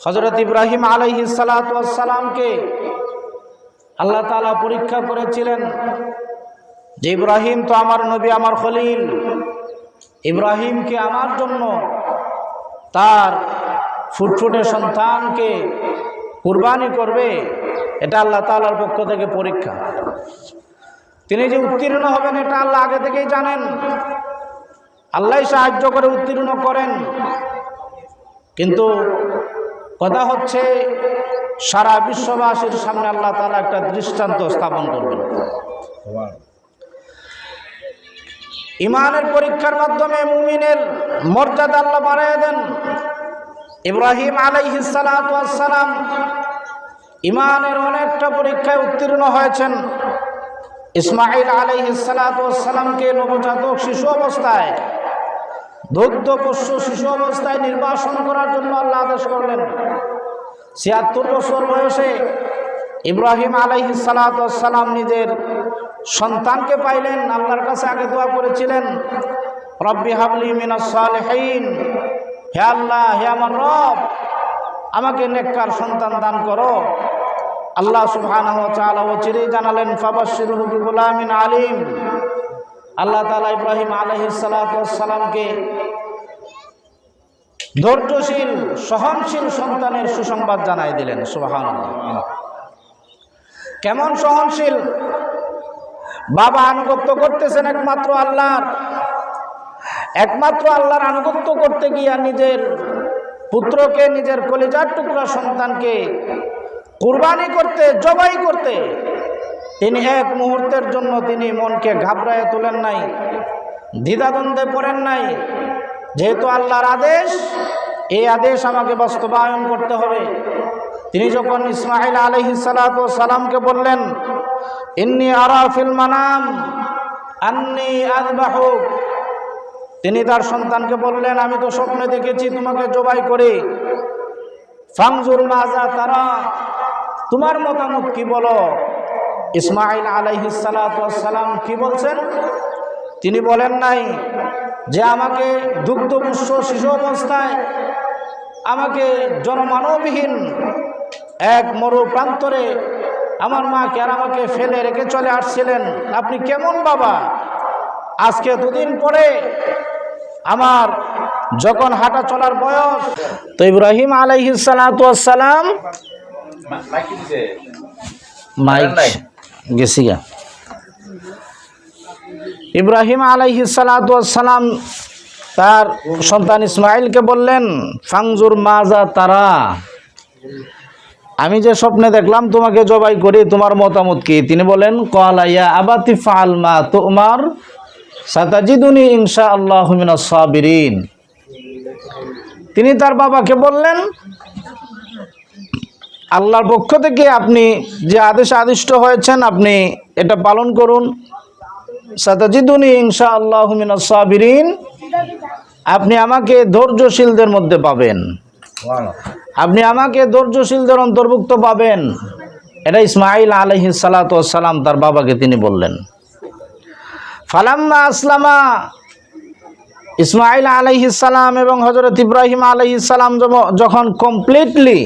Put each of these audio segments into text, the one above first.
হযরত ইব্রাহিম আলাইহিস সালাতু ওয়াস সালামকে আল্লাহ তাআলা পরীক্ষা করেছিলেন যে ইব্রাহিম তো আমার নবী, আমার খলিল, ইব্রাহিমকে আমার জন্য তার ফুটফুটে সন্তানকে কুরবানি করবে, এটা আল্লাহ তাআলার পক্ষ থেকে পরীক্ষা। তিনি যে উত্তীর্ণ হবেন এটা আল্লাহ আগে থেকেই জানেন, আল্লাহই সাহায্য করে উত্তীর্ণ করেন। কিন্তু কথা হচ্ছে সারা বিশ্ববাসীর সামনে আল্লাহ তাআলা একটা দৃষ্টান্ত স্থাপন করবেন। ইমানের পরীক্ষার মাধ্যমে মুমিনের মর্যাদা আল্লাহ বাড়ায় দেন। ইব্রাহিম আলাইহিস সালাতু ওয়াস সালাম ইমানের অনেকটা পরীক্ষায় উত্তীর্ণ হয়েছেন। ইসমাঈল আলাইহিস সালাতু ওয়াস সালামকে নবজাতক শিশু অবস্থায়, দুগ্ধপোষ্য শিশু অবস্থায় নির্বাসন করার জন্য আল্লাহ আদেশ করলেন। ৭৬ বছর বয়সে ইব্রাহিম আলাইহিস সালাতু ওয়াস সালাম নিজের সন্তানকে পাইলেন। আল্লাহর কাছে আগে দোয়া করেছিলেন, রব্বি হাবলি মিনাস সালিহিন, হে আল্লাহ, হে আমার রব, আমাকে নেককার সন্তান দান করো। আল্লাহ সুবহানাহু ওয়া তাআলা চিরেই জানালেন, ফাবাশশিরহু বিগুলামিন আলিম। আল্লাহ তাআলা ইব্রাহিম আলাইহিস সালাতু ওয়াস সালামকে ধৈর্যশীল, সহনশীল সন্তানের সুসংবাদ জানাই দিলেন। সুবহানাল্লাহ। কেমন সহনশীল? বাবা আনুগত্য করতেছেন একমাত্র আল্লাহর, একমাত্র আল্লাহর আনুগত্য করতে গিয়া নিজের পুত্রকে, নিজের কলিজার টুকরা সন্তানকে কুরবানি করতে, জবাই করতে তিনি এক মুহূর্তের জন্য তিনি মনকে ঘাবড়ায় তোলেন নাই, দ্বিধাদ্বন্দ্বে পড়েন নাই। যেহেতু আল্লাহর আদেশ, এই আদেশ আমাকে বাস্তবায়ন করতে হবে। তিনি যখন ইসমাঈল আলাইহিস সালাতু ওয়াস সালামকে বললেন, ইন্নী আরা ফিল মানাম আন্নী আযবাহুক, তিনি তার সন্তানকে বললেন, আমি তো স্বপ্নে দেখেছি তোমাকে জবাই করে। ফানজুর মাযা তারা, তোমার মতামত কি বলো? ইসমাঈল আলাইহিস সালাতু ওয়াস সালাম কি বলছেন? তিনি বলেন নাই যে আমাকে দুগ্ধপুষ্য শিশু অবস্থায় আমাকে জনমানবহীন এক মরু প্রান্তরে আমার মাকে আর আমাকে ফেলে রেখে চলে আসছিলেন। আপনি কেমন বাবা? আজকে দুদিন পরে আমার যখন হাঁটা চলার বয়স। তো ইব্রাহিম আলাইহিস সালাতু ওয়াস সালাম ইব্রাহিম আলাইহিস সালাতু ওয়াস সালাম তার সন্তান ইসমাঈলকে বললেন, ফানজুর মাযা তারা, আমি যে স্বপ্নে দেখলাম তোমাকে জবাই করি, তোমার মতামত কি? তিনি বলেন, ক্বালা ইয়া আবাতি ফাআল মা তুমার সাতাজিদুনি ইনশাআল্লাহু মিনাস সাবিরিন। তিনি তার বাবাকে বললেন, আল্লাহর পক্ষ থেকে আপনি যে আদেশে আদিষ্ট হয়েছেন আপনি এটা পালন করুন। সাতাজিদুনি ইনশাআল্লাহু মিনাস সাবিরিন, আপনি আমাকে ধৈর্যশীলদের মধ্যে পাবেন, আপনি আমাকে ধৈর্যশীলদের অন্তর্ভুক্ত পাবেন। এটা ইসমাঈল আলাইহিস সালাতু ওয়াস সালাম তার বাবাকে তিনি বললেন। ফালাম্মা আসলামা, ইসমাঈল আলাইহিস সালাম এবং হযরত ইব্রাহিম আলাইহিস সালাম যখন কমপ্লিটলি,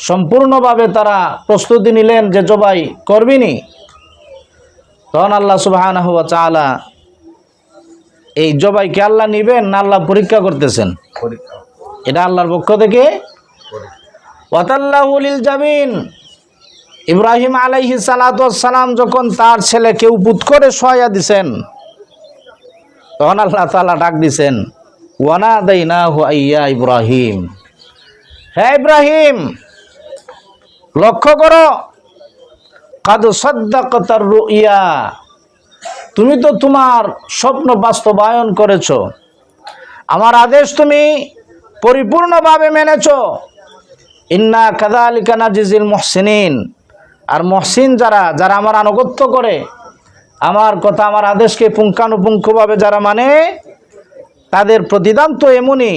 সম্পূর্ণভাবে তারা প্রস্তুতি নিলেন যে জবাই করবিনি, তখন আল্লাহ সুবহানাহু ওয়া তাআলা এই জবাইকে আল্লাহ নিবেন না আল্লাহ পরীক্ষা করতেছেন, এটা আল্লাহর পক্ষ থেকে। ওয়াতাল্লাহু লিল জাবিন, ইব্রাহিম আলাইহিস সালাতু ওয়াস সালাম যখন তার ছেলেকে উপুত করে শোয়া দিছেন, তখন আল্লাহ তাআলা ডাক দিছেন, ওয়ানাদাইনাহু আইয়া ইব্রাহিম, হে ইব্রাহিম, লক্ষ্য করো, কাদ সাদ্দাকতার রুইয়া, তুমি তো তোমার স্বপ্ন বাস্তবায়ন করেছো, আমার আদেশ তুমি পরিপূর্ণভাবে মেনেছো। ইন্না কাযালিকা নাজিজিল মুহসিনিন, আর মহসিন যারা যারা আমার আনুগত্য করে, আমার কথা আমার আদেশকে পুঙ্খানুপুঙ্খভাবে যারা মানে, তাদের প্রতিদান তো এমনই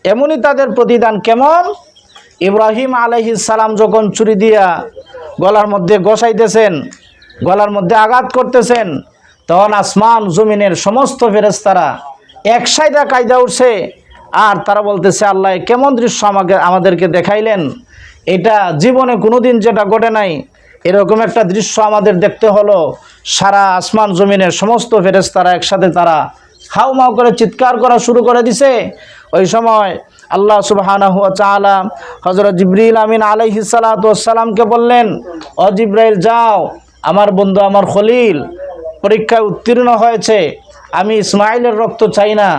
এমনই তাদের প্রতিদান। কেমন? ইব্রাহিম আলাইহিস সালাম যখন ছুরি দিয়া গলার মধ্যে ঘষাইতেছেন, গলার মধ্যে আঘাত করতেছেন, তখন আসমান জমিনের সমস্ত ফেরেশতারা একসাথে কায়দা উঠছে, আর তারা বলতেছে আল্লাহ কেমন দৃশ্য আমাদেরকে দেখাইলেন, এটা জীবনে কোনোদিন যেটা ঘটে নাই, এরকম একটা দৃশ্য আমাদের দেখতে হলো। সারা আসমান জমিনের সমস্ত ফেরেশতারা একসাথে তারা হাউমাউ করে চিৎকার করা শুরু করে দিছে। ওই সময় আল্লাহ সুবহানাহু ওয়া তাআলা হযরত জিবরিল আমিন আলাইহিস সালাতু ওয়াস সালামকে বললেন, ও জিবরাইল যাও, আমার বন্ধু আমার খলিল পরীক্ষায় উত্তীর্ণ হয়েছে, আমি ইসমাইলের রক্ত চাই না,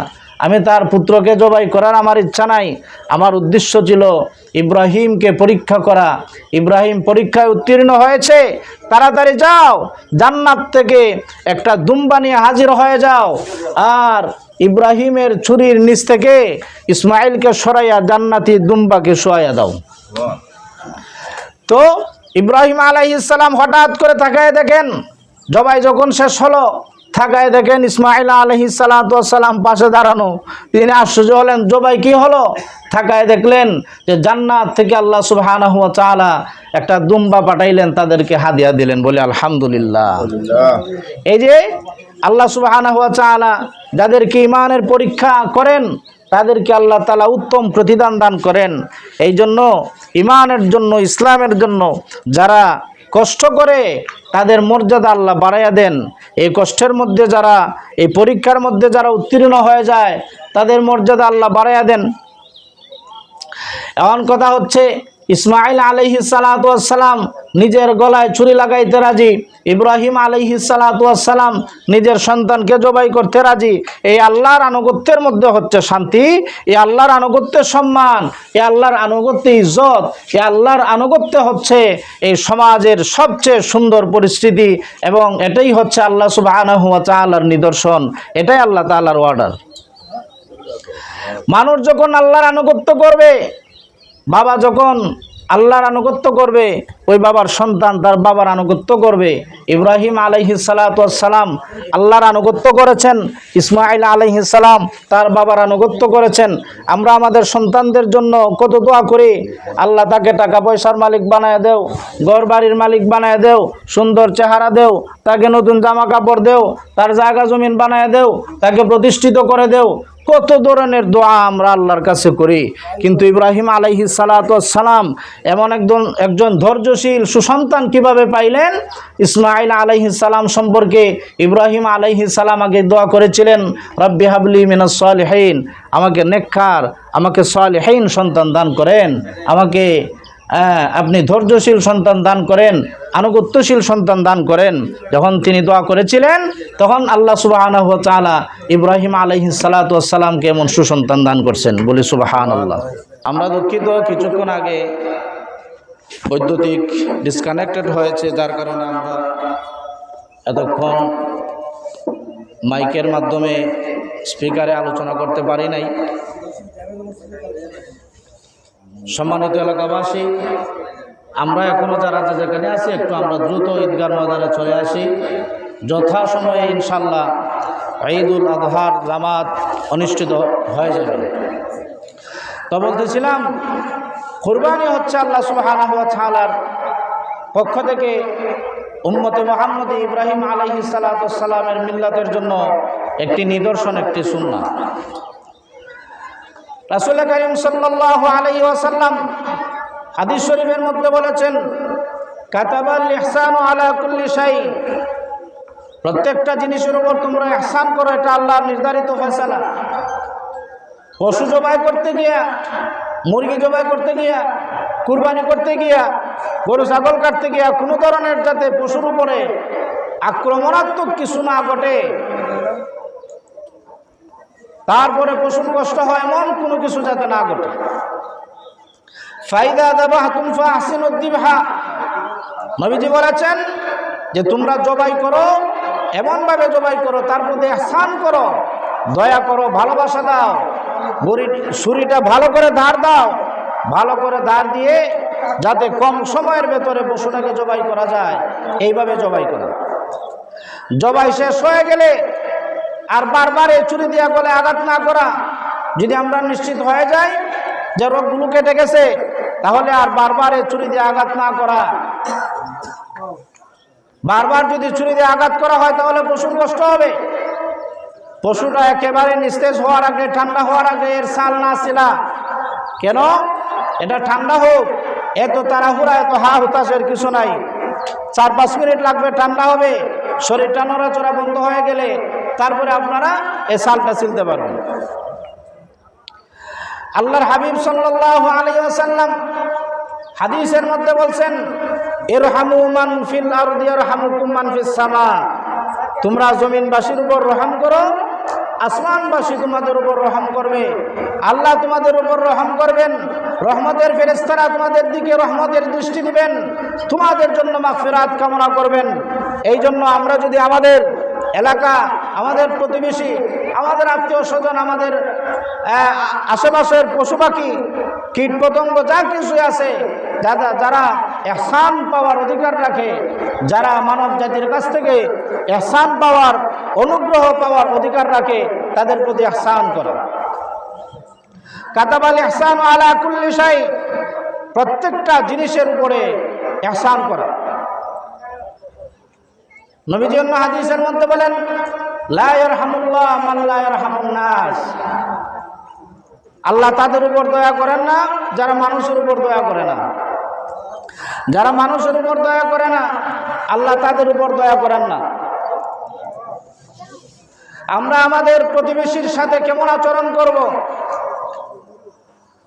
আমি তার পুত্রকে জবাই করার আমার ইচ্ছা নাই, আমার উদ্দেশ্য ছিল ইব্রাহিমকে পরীক্ষা করা। ইব্রাহিম পরীক্ষায় উত্তীর্ণ হয়েছে, তাড়াতাড়ি যাও, জান্নাত থেকে একটা দুম্বা নিয়ে হাজির হয়ে যাও, আর ইব্রাহিমের ছুরির নিচ থেকে ইসমাইলকে সরাইয়া জান্নাতি দুম্বাকে শোয়াইয়া দাও। তো ইব্রাহিম আলাইহিস সালাম হঠাৎ করে তাকায় দেখেন, জবাই যখন শেষ হলো, থাকায় দেখেন ইসমাইল আলাইহিস সালাতু ওয়াস সালাম পাশে দাঁড়ানো। তিনি আশ্চর্য হলেন, জবাই কি হলো? থাকায় দেখলেন যে জান্নাত থেকে আল্লাহ সুবহানাহু ওয়া তাআলা একটা দুম্বা পাঠাইলেন, তাদেরকে হাদিয়া দিলেন। বলে আলহামদুলিল্লাহ। এই যে আল্লাহ সুবহানাহু ওয়া তাআলা যাদেরকে ঈমানের পরীক্ষা করেন, তাদেরকে আল্লাহ তাআলা উত্তম প্রতিদান দান করেন। এই জন্য ঈমানের জন্য, ইসলামের জন্য যারা কষ্ট করে, তাদের মর্যাদা আল্লাহ বাড়াইয়া দেন। এই কষ্টের মধ্যে যারা, এই পরীক্ষার মধ্যে যারা উত্তীর্ণ হয়ে যায়, তাদের মর্যাদা আল্লাহ বাড়াইয়া দেন। এমন কথা হচ্ছে, ইসমাইল আলাইহিস সালাতু ওয়াস সালাম নিজের গলায় ছুরি লাগাইতে রাজি, ইব্রাহিম আলাইহিস সালাতু ওয়াস সালাম নিজের সন্তানকে জবাই করতে রাজি। এই আল্লাহর আনুগত্যের মধ্যে হচ্ছে শান্তি, এই আল্লাহর আনুগত্যে সম্মান, এই আল্লাহর আনুগত্যে ইজ্জত, এই আল্লাহর আনুগত্যে হচ্ছে এই সমাজের সবচেয়ে সুন্দর পরিস্থিতি, এবং এটাই হচ্ছে আল্লাহ সুবহানাহু ওয়া তাআলার নিদর্শন, এটাই আল্লাহ তাআলার অর্ডার। মানুষ যখন আল্লাহর আনুগত্য করবে, বাবা যখন আল্লাহর আনুগত্য করবে, ওই বাবার সন্তান তার বাবার আনুগত্য করবে। ইব্রাহিম আলাইহিস সালাতু ওয়াস সালাম আল্লাহর আনুগত্য করেছেন, ইসমাইল আলাইহিস সালাম তার বাবার আনুগত্য করেছেন। আমরা আমাদের সন্তানদের জন্য কত দোয়া করি, আল্লাহ তাকে টাকা পয়সার মালিক বানায় দেও, ঘর বাড়ির মালিক বানায় দেও, সুন্দর চেহারা দেও, তাকে নতুন জামা কাপড় দেও, তার জায়গা জমিন বানায় দেও, তাকে প্রতিষ্ঠিত করে দেও। কত ধরনের দোয়া আমরা আল্লাহর কাছে করি। কিন্তু ইব্রাহিম আলাইহিস সালাতু ওয়াস সালাম এমন একজন ধৈর্যশীল সুসন্তান কিভাবে পাইলেন? ইসমাইল আলাইহিস সালাম সম্পর্কে ইব্রাহিম আলাইহিস সালাম আগে দোয়া করেছিলেন, রব্বি হাবলি মিনাস সালিহিন, আমাকে নেককার, আমাকে সালিহিন সন্তান দান করেন, আমাকে আপনি ধৈর্যশীল সন্তান দান করেন, আনুগত্যশীল সন্তান দান করেন। যখন তিনি দোয়া করেছিলেন, তখন আল্লাহ সুবহানাহু ওয়া তাআলা ইব্রাহিম আলাইহিস সালাতু ওয়াস সালামকে এমন সুসন্তান দান করছেন। বলি সুবহানাল্লাহ। আমরা দুঃখিত, কিছুক্ষণ আগে বৈদ্যুতিক ডিসকানেক্টেড হয়েছে, যার কারণে আমরা এতক্ষণ মাইকের মাধ্যমে স্পিকারে আলোচনা করতে পারি নাই। সম্মানিত এলাকাবাসী, আমরা এখনো যারা যেখানে আছি, একটু আমরা দ্রুত ঈদগাহ ময়দানে চলে আসি। যথাসময়ে ইনশাল্লাহ ঈদুল আজহার জামাত অনুষ্ঠিত হয়ে যাবে। তো বলতেছিলাম, কুরবানি হচ্ছে আল্লাহ সুবহানাহু ওয়া তাআলার পক্ষ থেকে উম্মতে মুহাম্মদী ইব্রাহিম আলাইহিস সালাতু ওয়াস সালামের মিল্লাতের জন্য একটি নিদর্শন, একটি সুন্নাহ। রাসূল কারীম সাল্লাল্লাহু আলাইহি ওয়াসাল্লাম হাদিস শরীফের মধ্যে বলেছেন, কাতাবাল ইহসানু আলা কুল্লি শাই, প্রত্যেকটা জিনিসের উপর তোমরা ইহসান করো, এটা আল্লাহর নির্ধারিত ফয়সালা। পশু জবাই করতে গিয়া, মুরগি জবাই করতে গিয়া, কুরবানি করতে গিয়া, গরু ছাগল কাটতে গিয়া কোনো ধরনের যাতে পশুর উপরে আক্রমণাত্মক কিছু না ঘটে, তারপরে পশুর কষ্ট হয় এমন কোনো কিছু যাতে না ঘটে। ফাইদা যাবাহতুম ফাহসিনুদ যিবহা, নবীজি বলেছেন যে তোমরা জবাই করো, এমনভাবে জবাই করো, তার প্রতি ইহসান করো, দয়া করো, ভালোবাসা দাও, ছুরিটা ভালো করে ধার দাও, ভালো করে ধার দিয়ে যাতে কম সময়ের ভেতরে পশুটাকে জবাই করা যায়, এইভাবে জবাই করা। জবাই শেষ হয়ে গেলে আর বারবার এই ছুরি দিয়া গলে আঘাত না করা। যদি আমরা নিশ্চিত হয়ে যাই যে রোগগুলো কেটে গেছে, তাহলে আর বারবার এই ছুরি দিয়ে আঘাত না করা। বারবার যদি ছুরি দিয়ে আঘাত করা হয়, তাহলে পশুর কষ্ট হবে। পশুটা একেবারে নিস্তেজ হওয়ার আগে, ঠান্ডা হওয়ার আগে এর ছাল না ছিলা কেন? এটা ঠান্ডা হোক, এত তাড়াহুড়া, এত হা হুতাশের কিছু নাই। 4-5 মিনিট লাগবে, ঠান্ডা হবে, শরীরটা নড়াচড়া বন্ধ হয়ে গেলে তারপরে আপনারা এই ছালটা ছিলতে পারবেন। আল্লাহর হাবিব সাল্লাল্লাহু আলাইহি ওয়াসাল্লাম হাদিসের মধ্যে বলছেন, ইরহামু মান ফিল আরদি ইয়ারহামুকুম মান ফিস সামা। তোমরা জমিনবাসীর উপর রহম করো, আসমানবাসী তোমাদের উপর রহম করবে। আল্লাহ তোমাদের উপর রহম করবেন, রহমতের ফেরেশতারা তোমাদের দিকে রহমতের দৃষ্টি দিবেন, তোমাদের জন্য মাগফিরাত কামনা করবেন। এই জন্য আমরা যদি আমাদের এলাকা, আমাদের প্রতিবেশী, আমাদের আত্মীয় স্বজন, আমাদের আশেপাশের পশু পাখি, কীট পতঙ্গ যা কিছু আছে, যারা ইহসান পাওয়ার অধিকার রাখে, যারা মানব জাতির কাছ থেকে ইহসান পাওয়ার, অনুগ্রহ পাওয়ার অধিকার রাখে, তাদের প্রতি ইহসান করা। কাতাবাল ইহসান আলা কুল্লি শাই, প্রত্যেকটা জিনিসের উপরে ইহসান করা। নবীজি অন্য হাদিসের মধ্যে বলেন, লা ইয়ারহামুল্লাহ মান লা ইয়ারহামুন নাস। আল্লাহ তাদের উপর দয়া করেন না যারা মানুষের উপর দয়া করে না। যারা মানুষের উপর দয়া করে না, আল্লাহ তাদের উপর দয়া করেন না। আমরা আমাদের প্রতিবেশীর সাথে কেমন আচরণ করব,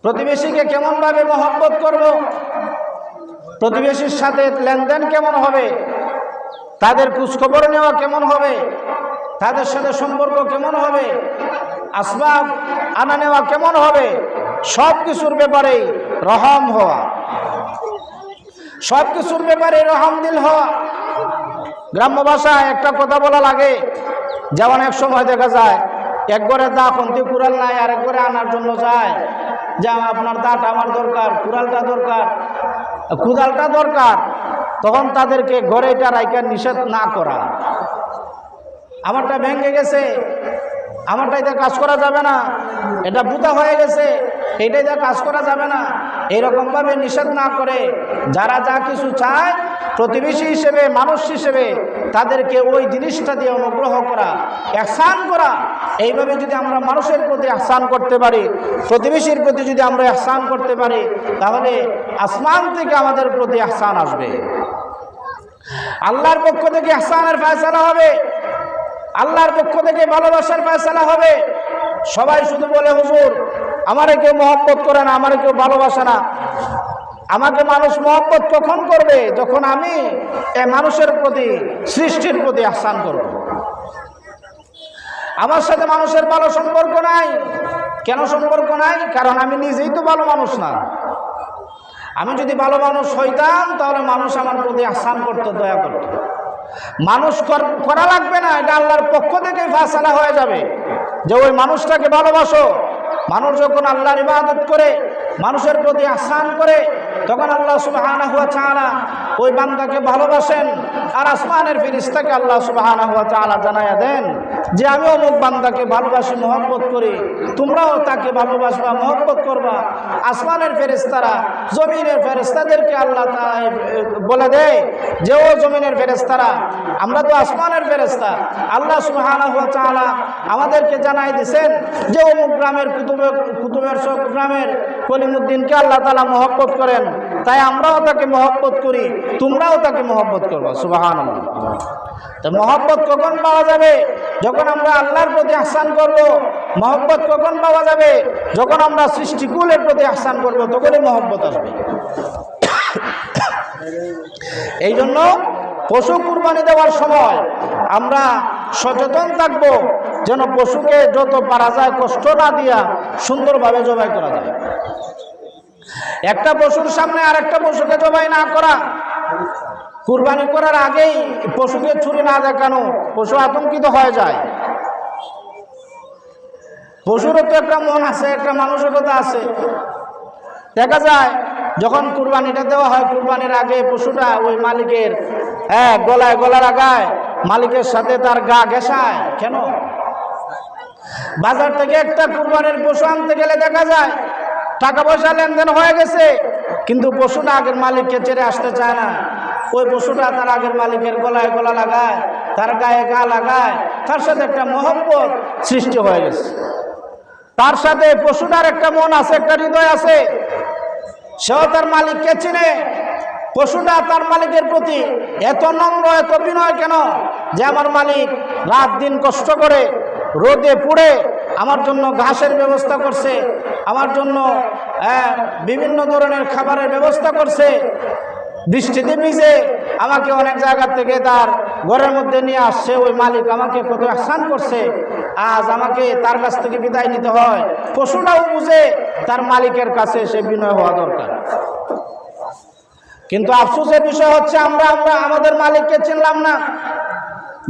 প্রতিবেশীকে কেমনভাবে মহব্বত করব, প্রতিবেশীর সাথে লেনদেন কেমন হবে, তাদের খোঁজখবর নেওয়া কেমন হবে, তাদের সাথে সম্পর্ক কেমন হবে, আসবাব আনা নেওয়া কেমন হবে, সব কিছুর ব্যাপারে রহম হওয়া, সব কিছুর ব্যাপারে রহমদিল হওয়া। গ্রাম্য ভাষায় একটা কথা বলা লাগে, যেমন এক সময় দেখা যায় এক ঘরে দা খন্তি কুড়াল নাই, আর এক ঘরে আনার জন্য যায় যে আপনার দাটা আমার দরকার, কুড়ালটা দরকার, কুদালটা দরকার, তখন তাদেরকে ঘরে এটা রাইকা নিষেধ না করা। আমারটা ভেঙে গেছে, আমারটা এটা কাজ করা যাবে না, এটা বুতা হয়ে গেছে, এটা এটা কাজ করা যাবে না, এইরকমভাবে নিষেধ না করে যারা যা কিছু চায় প্রতিবেশী হিসেবে, মানুষ হিসেবে তাদেরকে ওই জিনিসটা দিয়ে অনুগ্রহ করা, ইহসান করা। এইভাবে যদি আমরা মানুষের প্রতি ইহসান করতে পারি, প্রতিবেশীর প্রতি যদি আমরা ইহসান করতে পারি, তাহলে আসমান থেকে আমাদের প্রতি ইহসান আসবে, আল্লাহর পক্ষ থেকে ইহসানের ফয়সালা হবে, আল্লাহর পক্ষ থেকে ভালোবাসার ফয়সালা হবে। সবাই শুধু বলে, হুজুর আমারে কেউ মহব্বত করে না, আমারে কেউ ভালোবাসে না। আমাকে মানুষ মহব্বত কখন করবে? যখন আমি এই মানুষের প্রতি, সৃষ্টির প্রতি ইহসান করব। আমার সাথে মানুষের ভালো সম্পর্ক নাই। কেন সম্পর্ক নাই? কারণ আমি নিজেই তো ভালো মানুষ না। আমি যদি ভালো মানুষ হইতাম তাহলে মানুষ আমার প্রতি ইহসান করতো, দয়া করতো। মানুষ করা লাগবে না, এটা আল্লাহর পক্ষ থেকে ফয়সালা হয়ে যাবে যে ওই মানুষটাকে ভালোবাসো। মানুষ যখন আল্লাহর ইবাদত করে, মানুষের প্রতি ইহসান করে, তখন আল্লাহ সুবহানাহু ওয়া তাআলা ওই বান্দাকে ভালোবাসেন। আর আসমানের ফেরেশতাকে আল্লাহ সুবহানাহু ওয়া তাআলা জানায়া দেন যে আমি অমুক বান্দাকে ভালোবাসি, মহব্বত করি, তোমরাও তাকে ভালোবাসবা, মহব্বত করবা। আসমানের ফেরেশতারা জমিনের ফেরেশতাদেরকে আল্লাহ বলে দেয় যে ও জমিনের ফেরেশতারা, আমরা তো আসমানের ফেরেশতা, আল্লাহ সুবহানাহু ওয়া তাআলা আমাদেরকে জানাই দিয়েছেন যে অমুক গ্রামের কুতুবের চক গ্রামের কলিমুদ্দিনকে আল্লাহ তাআলা মহব্বত করেন, তাই আমরাও তাকে মহব্বত করি, তোমরাও তাকে মহব্বত করবা। সুবহানাল্লাহ। তো মহব্বত কখন পাওয়া যাবে? যখন আমরা আল্লাহর প্রতি ইহসান করব। মহব্বত কখন পাওয়া যাবে? যখন আমরা সৃষ্টিকুলের প্রতি ইহসান করব, তখনই মহব্বত আসবে। এই জন্য পশু কুরবানি দেওয়ার সময় আমরা সচেতন থাকব যেন পশুকে যত পারা যায় কষ্ট না দিয়া সুন্দরভাবে জবাই করা যায়। একটা পশুর সামনে আরেকটা পশুকে জবাই না করা, কুরবানি করার আগেই পশুকে ছুরি না দেখানো, পশু আতঙ্কিত হয়ে যায়। পশুরও তো একটা মন আছে, একটা মানসিকতা আছে। দেখা যায় যখন কুরবানিটা দেওয়া হয়, কুরবানির আগে পশুটা ওই মালিকের গলায় লাগায়, মালিকের সাথে তার গা ঘেঁষায়। কেন? বাজার থেকে একটা কুরবানির পশু আনতে গেলে দেখা যায় টাকা পয়সা লেনদেন হয়ে গেছে, কিন্তু পশুটা আগের মালিককে ছেড়ে আসতে চায় না। ওই পশুটা তার আগের মালিকের গলায় গলা লাগায়, তার গায়ে গা লাগায়, তার সাথে একটা মহব্বত সৃষ্টি হয়ে গেছে। তার সাথে পশুটার একটা মন আছে, একটা হৃদয় আছে, সেও তার মালিককে চিনে। পশুটা তার মালিকের প্রতি এত নম্র, এত বিনয় কেন, যে আমার মালিক রাত দিন কষ্ট করে রোদে পুড়ে আমার জন্য ঘাসের ব্যবস্থা করছে, আমার জন্য বিভিন্ন ধরনের খাবারের ব্যবস্থা করছে, বৃষ্টিতে ভিজে আমাকে অনেক জায়গা থেকে তার ঘরের মধ্যে নিয়ে আসছে। ওই মালিক আমাকে কত আহসান করছে, আজ আমাকে তার কাছ থেকে বিদায় নিতে হয়। পশুটাও বুঝে তার মালিকের কাছে সে বিনয় হওয়া দরকার। কিন্তু আফসোসের বিষয় হচ্ছে আমরা আমাদের মালিককে চিনলাম না,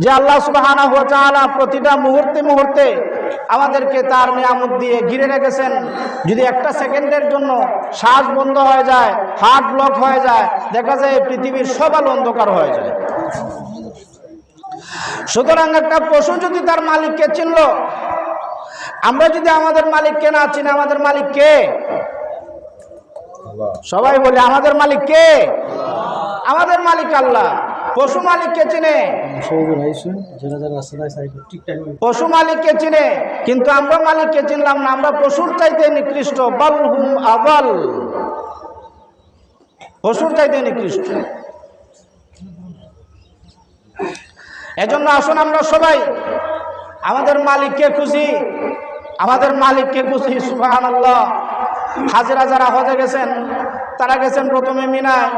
যে আল্লাহ সুবহানাহু ওয়া তাআলা প্রতিটা মুহূর্তে মুহূর্তে আমাদেরকে তার নিয়ামত দিয়ে ঘিরে রেখেছেন। যদি একটা সেকেন্ডের জন্য শ্বাস বন্ধ হয়ে যায়, হার্ট ব্লক হয়ে যায়, দেখা যায় পৃথিবীর সব আলো অন্ধকার হয়ে যায়। সুতরাং একটা পশু যদি তার মালিককে চিনল, আমরা যদি আমাদের মালিককে না চিনি, আমাদের মালিক কে? সবাই বলে আমাদের মালিক কে? আমাদের মালিক আল্লাহ। পশু মালিককে চিনে, পশু মালিককে চিনে, কিন্তু আমরা মালিককে চিনলাম না। আমরা পশুর চাইতে নিকৃষ্ট, বাল হুম আবাল, পশুর চাইতে নিকৃষ্ট। এজন্য আসুন আমরা সবাই আমাদের মালিককে খুঁজি, আমাদের মালিককে খুঁজি। সুবহানাল্লাহ। হাজিরা যারা হজে গেছেন, তারা গেছেন প্রথমে মিনায়।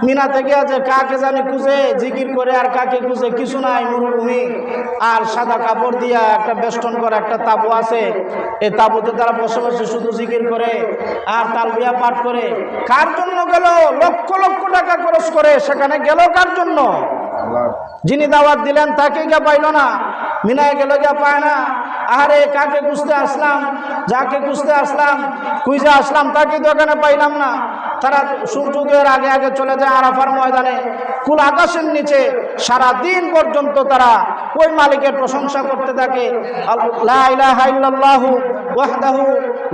মিনা থেকে আছে কাকে জানি খুঁজে, জিকির করে, আর কাকে খুঁজে কিছু নাই, মরুভূমি আর সাদা কাপড় দিয়া একটা বেষ্টন করে একটা তাবু আছে। এই তাবুতে তারা বসে বসে শুধু জিকির করে আর তালবিয়া পাঠ করে। কার জন্য গেল? লক্ষ লক্ষ টাকা খরচ করে সেখানে গেল কার জন্য? যিনি দাওয়াত দিলেন তাকে গিয়া পাইল না, মিনায় গেল গিয়া পায় না। আরে কাকে খুঁজতে আসলাম, যাকে খুঁজতে আসলাম, খুঁজে আসলাম, তাকে তো এখানে পাইলাম না। তারা সূর্যোদয়ের আগে আগে চলে যায় আরাফার ময়দানে, কুল আকাশের নিচে সারা দিন পর্যন্ত তারা ওই মালিকের প্রশংসা করতে থাকে। লা ইলাহা ইল্লাল্লাহু ওয়াহদাহু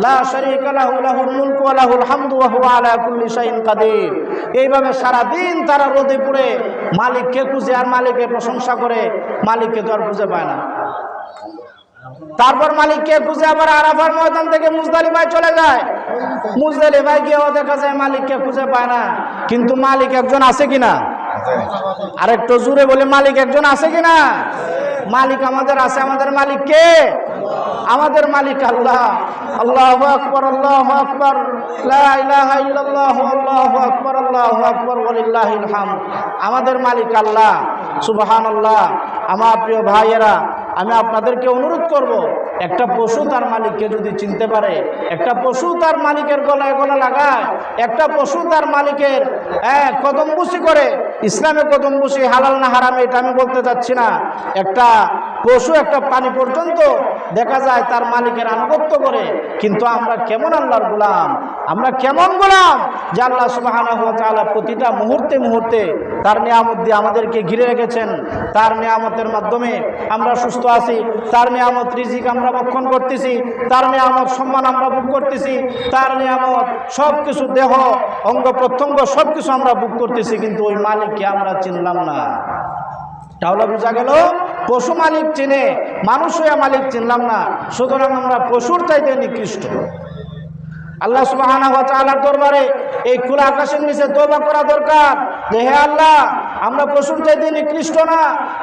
লা শারীকা লাহু লাহুল মুলকু ওয়া লাহুল হামদু ওয়া হুয়া আলা কুল্লি শাইইন কাদির। এইভাবে সারা দিন তারা রোদে পুড়ে মালিককে খুঁজে আর মালিকের প্রশংসা করে। মালিককে তো আর খুঁজে পায় না। তারপর মালিককে খুঁজে আবার আরাফার ময়দান থেকে মুজদালিফায় চলে যায়। মুজদালিফায় গিয়েও দেখা যায় মালিককে খুঁজে পায় না। কিন্তু মালিক একজন আছে কিনা? আর একটু জোরে বলে, মালিক একজন আছে কিনা? মালিক আমাদের আছে। আমাদের মালিক কে? আমাদের মালিক আল্লাহ। আল্লাহু আকবার, আল্লাহু আকবার, লা ইলাহা ইল্লাল্লাহ, আল্লাহু আকবার, আল্লাহু আকবার, ওয়ালিল্লাহিল হামদ। আমাদের মালিক আল্লাহ। সুবহানাল্লাহ। আমার প্রিয় ভাইয়েরা, আমি আপনাদেরকে অনুরোধ করব, একটা পশু তার মালিককে যদি চিনতে পারে, একটা পশু তার মালিকের গলায় গলা লাগায়, একটা পশু তার মালিকের কদমবুসি করে। ইসলামে কদমবুসি হালাল না হারাম এটা আমি বলতে চাচ্ছি না। একটা পশু একটা প্রাণী পর্যন্ত দেখা যায় তার মালিকের আনুগত্য করে। কিন্তু আমরা কেমন আল্লাহর গোলাম, আমরা কেমন গোলাম যে আল্লাহ সুবহানাহু ওয়া তাআলা প্রতিটা মুহূর্তে মুহূর্তে তার নিয়ামত দিয়ে আমাদেরকে ঘিরে রেখেছেন। তার নিয়ামতের মাধ্যমে আমরা সুস্থ আছি, তার নিয়ামত রিজিক আমরা ভক্ষণ করতেছি, তার নিয়ামত সম্মান আমরা ভোগ করতেছি, তার নিয়ামত সব কিছু, দেহ অঙ্গ প্রত্যঙ্গ সব কিছু আমরা ভোগ করতেছি। কিন্তু ওই মালিককে আমরা চিনলাম না। তাহলে বোঝা গেল পশু মালিক চিনে, মানুষ হয়ে মালিক চিনলাম না। সুতরাং আমরা পশুর চাইতে নিকৃষ্ট। আল্লাহ সুবহানাহু ওয়া তাআলার দরবারে এই খোলা আকাশের নিচে তওবা করা দরকার যে হে আল্লাহ, আমরা পশুর চাইতে নিকৃষ্ট না,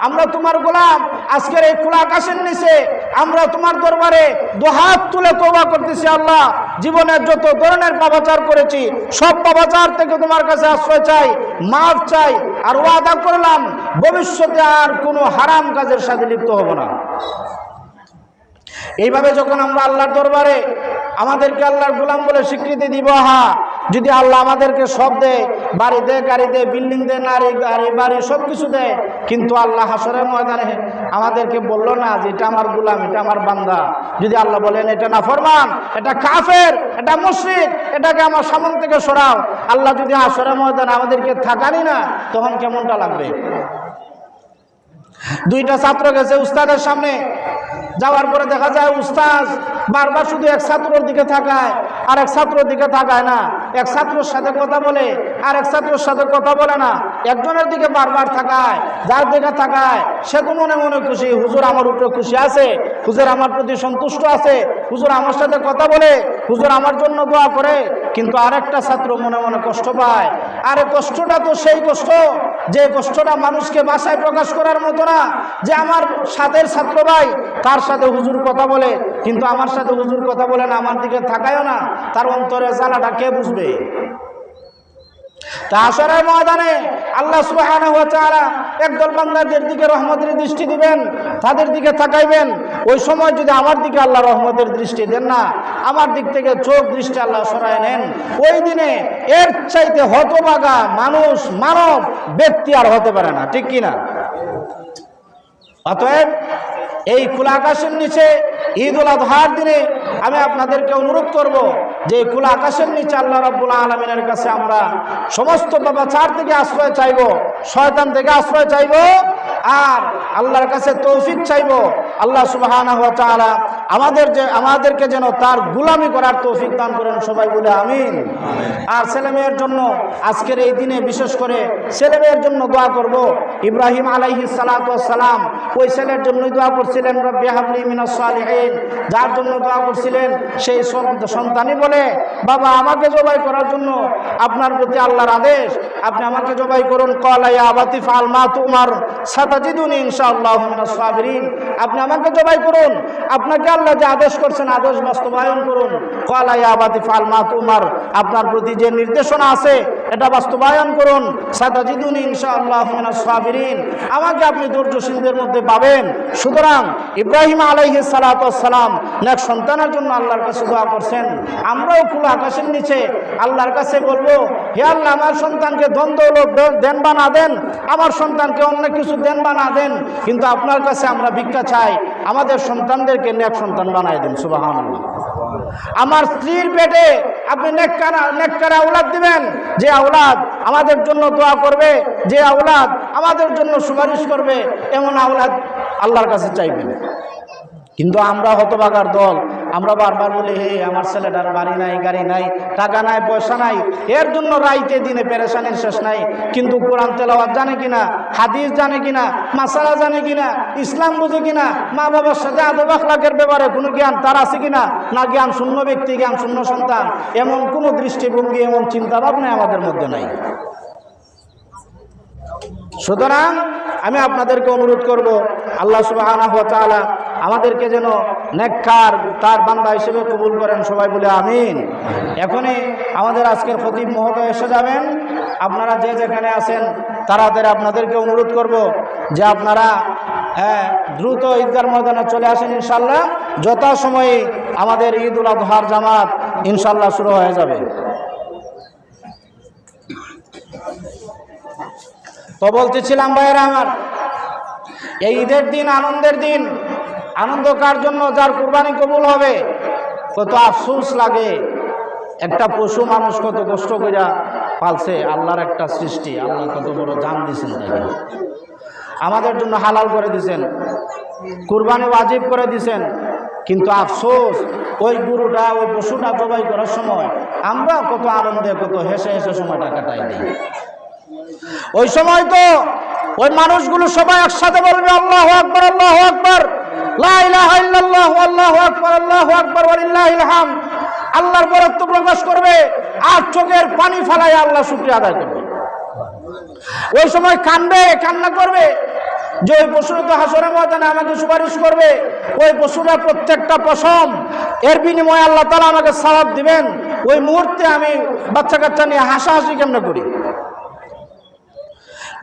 আমরা তোমার গোলাম। আজকের এই খোলা আকাশের নিচে আমরা তোমার দরবারে দুহাত তুলে তওবা করতেছি। আল্লাহ, জীবনের যত ধরনের পাপাচার করেছি সব পাপাচার থেকে তোমার কাছে আশ্রয় চাই, মাফ চাই, আর ওয়াদা করলাম ভবিষ্যতে আর কোনো হারাম কাজের সাথে লিপ্ত হব না। এইভাবে যখন আমরা আল্লাহর দরবারে আমাদেরকে আল্লাহর গোলাম বলে স্বীকৃতি দিব, যদি আল্লাহ আমাদেরকে সব দেয়, বাড়ি দেয়, গাড়ি দেয়, বিল্ডিং দেয়, নারী গাড়ি বাড়ি সব কিছু দেয়, কিন্তু আল্লাহ হাসরের ময়দানে আমাদেরকে বললো না যে এটা আমার গোলাম, এটা আমার বান্দা। যদি আল্লাহ বলেন এটা নাফরমান, এটা কাফের, এটা মুশরিক, এটাকে আমার সামনে থেকে সরাও, আল্লাহ যদি হাসরের ময়দানে আমাদেরকে থাকানি না, তখন কেমনটা লাগবে? দুইটা ছাত্র গেছে উস্তাদের সামনে, যাওয়ার পরে দেখা যায় উস্তাদ বারবার শুধু এক ছাত্রর দিকে তাকায় আর এক ছাত্রর দিকে তাকায় না, এক ছাত্রর সাথে কথা বলে আর এক ছাত্রর সাথে কথা বলে না, একজনের দিকে বারবার তাকায়, যার দিকে তাকায় সে তো মনে মনে খুশি, হুজুর আমার উপরে খুশি আছে, হুজুর আমার প্রতি সন্তুষ্ট আছে, হুজুর আমার সাথে কথা বলে, হুজুর আমার জন্য দোয়া করে। কিন্তু আরেকটা ছাত্র মনে মনে কষ্ট পায়। আরে কষ্টটা তো সেই কষ্ট যে কষ্টটা মানুষকে ভাষায় প্রকাশ করার মতো না, যে আমার সাথের ছাত্র ভাই তার সাথে হুজুর কথা বলে কিন্তু আমার সাথে হুজুর কথা বলে না, আমার দিকে তাকায়ও না, তার অন্তরে জ্বালাটা কে বুঝবে? তা হাশরের ময়দানে আল্লাহ সুবহানাহু ওয়া তাআলা একদল বান্দাদের দিকে রহমতের দৃষ্টি দিবেন, তাদের দিকে তাকাইবেন। ওই সময় যদি আমার দিকে আল্লাহ রহমতের দৃষ্টি দেন না, আমার দিক থেকে চোখ দৃষ্টি আল্লাহ সরায় নেন, ওই দিনে এর চাইতে হতভাগা মানুষ মানব ব্যক্তি আর হতে পারে না, ঠিক কিনা? অতএব এই খোলা আকাশের নিচে ঈদুল আজহার দিনে আমি আপনাদেরকে অনুরোধ করব যে খোলা আকাশের নিচে আল্লাহ রাব্বুল আলামিনের কাছে আমরা সমস্ত পাপাচার থেকে আশ্রয় চাইব, শয়তান থেকে আশ্রয় চাইব, আর আল্লাহর কাছে তৌফিক চাইব। আল্লাহ সুবহানাহু ওয়া তাআলা আমাদেরকে যেন তার গোলামি করার তৌফিক দান করেন, সবাই বলে আমিন। আর ছেলেমেয়ের জন্য আজকের এই দিনে বিশেষ করে ছেলেমেয়ের জন্য দোয়া করব। ইব্রাহিম আলাইহিস সালাতু ওয়াস সালাম ওই ছেলের জন্যই দোয়া করছিলেন, রব্বি হাবলি মিনাস সালিহিন, যার জন্য দোয়া করছিলেন সেই সন্তানই বলে, বাবা আমাকে জবাই করার জন্য আপনার প্রতি আল্লাহর আদেশ, আপনি আমাকে জবাই করুন। ক্বালা ইয়া আবাতি ফাআল মা তুমার সাতাজিদুনি ইনশাআল্লাহু মিনাস সাবিরিন, আপনি আমাকে জবাই করুন, আপনাকে আল্লাহ যে আদেশ করছেন আদেশ বাস্তবায়ন করুন। ক্বালা ইয়া আবাতি ফাআল মা তুমার, আপনার প্রতি যে নির্দেশনা আছে এটা বাস্তবায়ন করুন। সাতাজিদুনি ইনশাআল্লাহু মিনাস সাবিরিন, আমাকে আপনি ধৈর্যশীলদের মধ্যে পাবেন। সুতরাং ইব্রাহিম আলাইহিস সালাতু ওয়াস সালাম নেক সন্তানের জন্য আল্লাহর কাছে দোয়া করছেন। আমরাও খোলা আকাশের নিচে আল্লাহর কাছে বলবো, হে আল্লাহ আমার সন্তানকে ধন দৌলত দেন বা না দেন, আমার সন্তানকে অন্য কিছু দেন বা না দেন, কিন্তু আপনার কাছে আমরা ভিক্ষা চাই, আমাদের সন্তানদেরকে নেক সন্তান বানায় দেন। সুবহানাল্লাহ। আমার স্ত্রীর পেটে আপনি নেককার আওলাদ দিবেন, যে আওলাদ আমাদের জন্য দোয়া করবে, যে আওলাদ আমাদের জন্য সুপারিশ করবে, এমন আওলাদ আল্লাহর কাছে চাইবেন। কিন্তু আমরা হতভাগার দল, আমরা বারবার বলি হে আমার ছেলেটার বাড়ি নাই, গাড়ি নাই, টাকা নাই, পয়সা নাই, এর জন্য রাইতে দিনে পেরেশানির শেষ নাই। কিন্তু কোরআন তেলাওয়াত জানে কিনা, হাদিস জানে কিনা, মাসালা জানে কিনা, ইসলাম বুঝে কিনা, মা বাবার সাথে আদব আখলাকের ব্যাপারে কোনো জ্ঞান তার আছে কিনা, না জ্ঞান শূন্য ব্যক্তি, জ্ঞান শূন্য সন্তান, এমন কোনো দৃষ্টিভঙ্গি, এমন চিন্তা ভাবনা আমাদের মধ্যে নাই। সুতরাং আমি আপনাদেরকে অনুরোধ করব, আল্লাহ সুবহানাহু ওয়া তাআলা আমাদেরকে যেন নেককার তার বান্দা হিসেবে কবুল করেন, সবাই বলে আমিন। এখনই আমাদের আজকের খতিব মহোদয় এসে যাবেন, আপনারা যে যেখানে আছেন তাড়াতাড়ি আপনাদেরকে অনুরোধ করব যে আপনারা দ্রুত ঈদগাহ ময়দানে চলে আসেন। ইনশাআল্লাহ যথাসময়ে আমাদের ঈদুল আজহার জামাত ইনশাআল্লাহ শুরু হয়ে যাবে। তো বলতেছিলাম ভাইয়েরা আমার, এই ঈদের দিন আনন্দের দিন, আনন্দ কার জন্য? যার কুরবানি কবুল হবে। কত আফসোস লাগে, একটা পশু মানুষ কত কষ্ট করে পালছে, আল্লাহর একটা সৃষ্টি, আল্লাহ কত বড় জান দিয়েছেন, তাকে আমাদের জন্য হালাল করে দিয়েছেন, কুরবানি ওয়াজিব করে দিয়েছেন। কিন্তু আফসোস ওই গরুটা, ওই পশুটা জবাই করার সময় আমরা কত আনন্দে, কত হেসে হেসে সময়টা কাটাই দিই। ওই সময় তো ওই মানুষগুলো সবাই একসাথে বলবে আল্লাহু আকবার, আল্লাহু আকবার, লা ইলাহা ইল্লাল্লাহ, আল্লাহু আকবার, আল্লাহু আকবার, ওয়ালিল্লাহিল হামদ, আল্লাহর বরত্ব প্রকাশ করবে আর চোখের পানি ফেলায় আল্লাহ শুকরিয়া আদায় করবে। ওই সময় কাঁদবে, কান্না করবে যে ওই পশুরা তো হাসরের ময়দানে আমাকে সুপারিশ করবে, ওই পশুরা প্রত্যেকটা পশম, এর বিনিময়ে আল্লাহ তাআলা আমাকে সওয়াব দিবেন। ওই মুহূর্তে আমি বাচ্চা কাচ্চা নিয়ে হাসাহাসি কেমনে করি,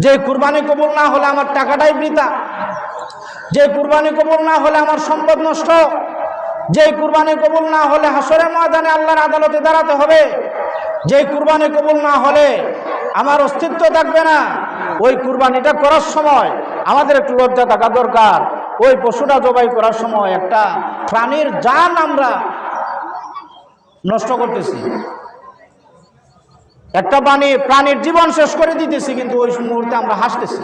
যে কুরবানি কবুল না হলে আমার টাকাটাই বৃথা, যে কুরবানি কবুল না হলে আমার সম্পদ নষ্ট, যে কুরবানি কবুল না হলে হাসরের ময়দানে আল্লাহর আদালতে দাঁড়াতে হবে, যে কুরবানি কবুল না হলে আমার অস্তিত্ব থাকবে না। ওই কুরবানিটা করার সময় আমাদের একটু লজ্জা থাকা দরকার। ওই পশুটা জবাই করার সময় একটা প্রাণীর জান আমরা নষ্ট করতেছি, একটা প্রাণীর জীবন শেষ করে দিতেছি, কিন্তু ওই মুহূর্তে আমরা হাসতেছি।